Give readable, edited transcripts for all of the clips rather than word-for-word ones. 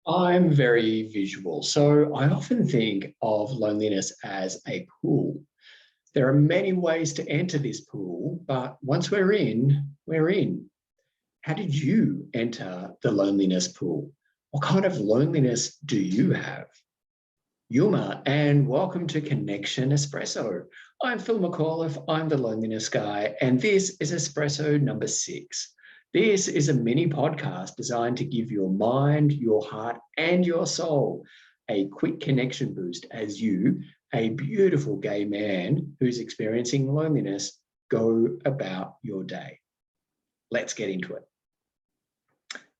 I'm very visual, so I often think of loneliness as a pool. There are many ways to enter this pool, but once we're in, we're in. How did you enter the loneliness pool? What kind of loneliness do you have? Yuma, and welcome to Connection Espresso. I'm Phil McAuliffe, I'm the loneliness guy, and this is Espresso number 6. This is a mini podcast designed to give your mind, your heart, and your soul a quick connection boost as you, a beautiful gay man who's experiencing loneliness, go about your day. Let's get into it.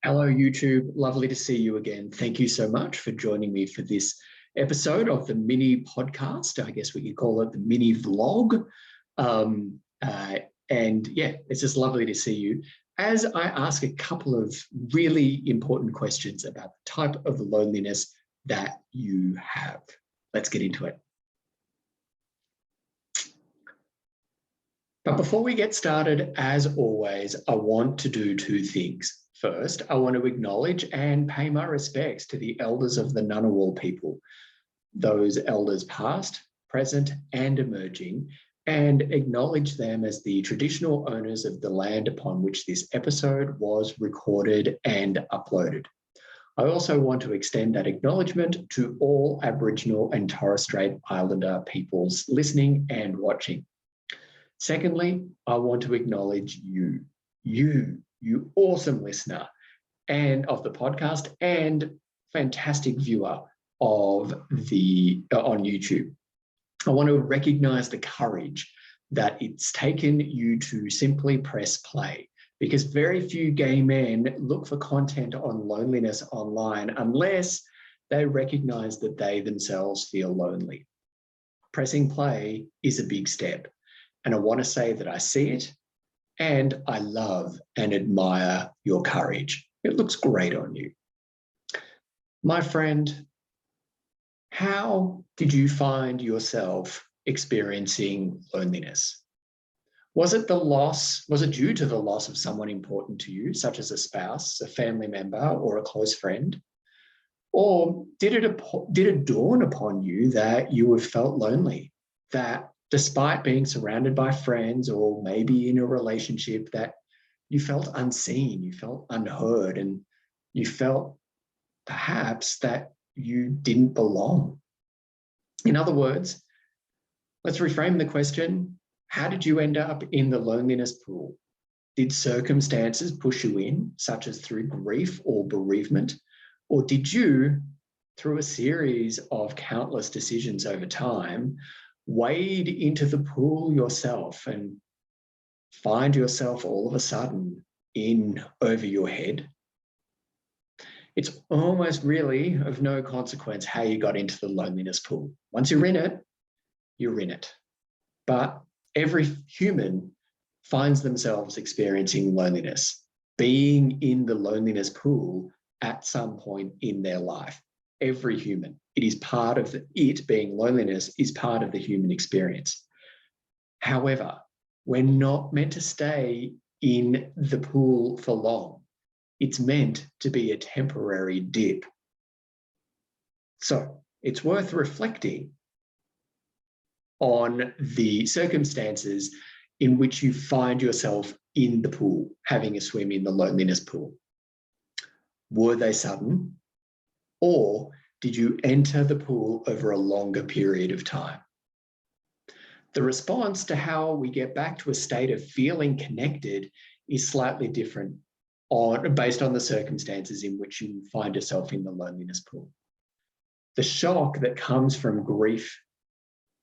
Hello, YouTube. Lovely to see you again. Thank you so much for joining me for this episode of the mini podcast. I guess we could call it the mini vlog. And yeah, it's just lovely to see you as I ask a couple of really important questions about the type of loneliness that you have. Let's get into it. But before we get started, as always, I want to do two things. First, I want to acknowledge and pay my respects to the elders of the Ngunnawal people, those elders past, present, and emerging, and acknowledge them as the traditional owners of the land upon which this episode was recorded and uploaded. I also want to extend that acknowledgement to all Aboriginal and Torres Strait Islander peoples listening and watching. Secondly, I want to acknowledge you awesome listener and of the podcast and fantastic viewer of on YouTube. I want to recognize the courage that it's taken you to simply press play, because very few gay men look for content on loneliness online unless they recognize that they themselves feel lonely. Pressing play is a big step, and I want to say that I see it and I love and admire your courage. It looks great on you. My friend, how did you find yourself experiencing loneliness? Was it due to the loss of someone important to you, such as a spouse, a family member, or a close friend? Or did it dawn upon you that you have felt lonely, that despite being surrounded by friends or maybe in a relationship, that you felt unseen, you felt unheard, and you felt perhaps that you didn't belong? In other words, let's reframe the question. How did you end up in the loneliness pool? Did circumstances push you in, such as through grief or bereavement? Or did you, through a series of countless decisions over time, wade into the pool yourself and find yourself all of a sudden in over your head? It's almost really of no consequence how you got into the loneliness pool. Once you're in it, you're in it. But every human finds themselves experiencing loneliness, being in the loneliness pool at some point in their life. Every human. It is part of it being loneliness is part of the human experience. However, we're not meant to stay in the pool for long. It's meant to be a temporary dip. So it's worth reflecting on the circumstances in which you find yourself in the pool, having a swim in the loneliness pool. Were they sudden, or did you enter the pool over a longer period of time? The response to how we get back to a state of feeling connected is slightly different based on the circumstances in which you find yourself in the loneliness pool. The shock that comes from grief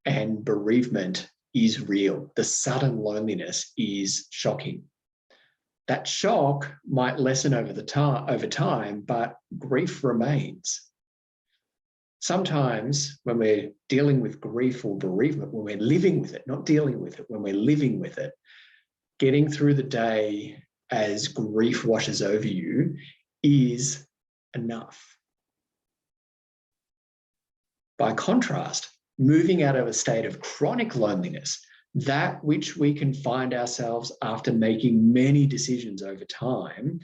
and bereavement is real. The sudden loneliness is shocking. That shock might lessen over time, but grief remains. Sometimes when we're dealing with grief or bereavement, when we're living with it, not dealing with it, when we're living with it, getting through the day as grief washes over you is enough. By contrast, moving out of a state of chronic loneliness, that which we can find ourselves after making many decisions over time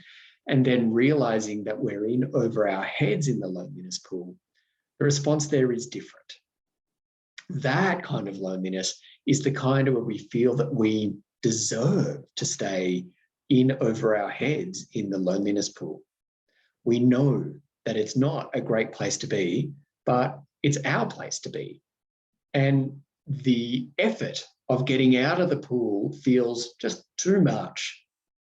and then realizing that we're in over our heads in the loneliness pool, the response there is different. That kind of loneliness is the kind where we feel that we deserve to stay in over our heads in the loneliness pool. We know that it's not a great place to be, but it's our place to be. And the effort of getting out of the pool feels just too much,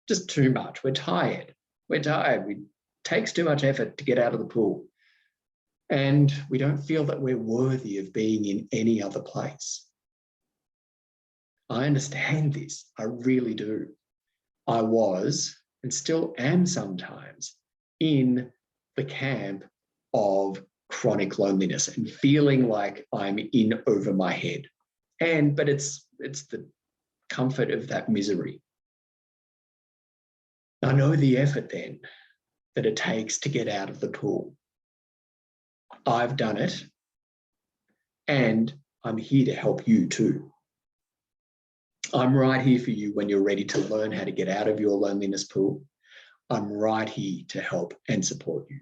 just too much. We're tired. It takes too much effort to get out of the pool. And we don't feel that we're worthy of being in any other place. I understand this. I really do. I was, and still am sometimes, in the camp of chronic loneliness and feeling like I'm in over my head. But it's the comfort of that misery. I know the effort then that it takes to get out of the pool. I've done it, and I'm here to help you too. I'm right here for you when you're ready to learn how to get out of your loneliness pool. I'm right here to help and support you.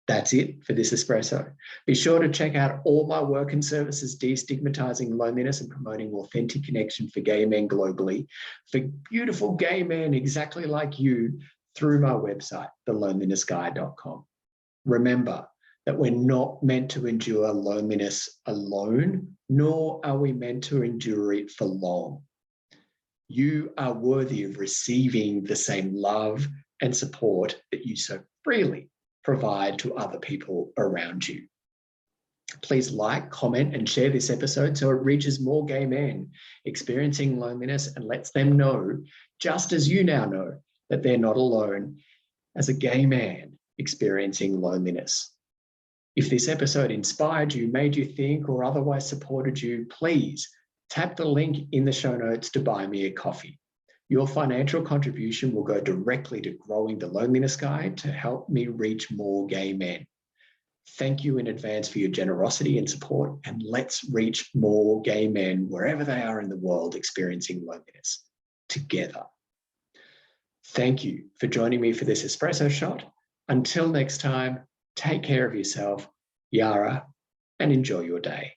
That's it for this espresso. Be sure to check out all my work and services destigmatizing loneliness and promoting authentic connection for gay men globally, for beautiful gay men exactly like you, through my website, thelonelinessguy.com. Remember that we're not meant to endure loneliness alone, nor are we meant to endure it for long. You are worthy of receiving the same love and support that you so freely provide to other people around you. Please like, comment, and share this episode so it reaches more gay men experiencing loneliness and lets them know, just as you now know, that they're not alone as a gay man experiencing loneliness. If this episode inspired you, made you think, or otherwise supported you, please tap the link in the show notes to buy me a coffee. Your financial contribution will go directly to growing the Loneliness Guide to help me reach more gay men. Thank you in advance for your generosity and support, and let's reach more gay men wherever they are in the world experiencing loneliness together. Thank you for joining me for this espresso shot. Until next time, take care of yourself, Yara, and enjoy your day.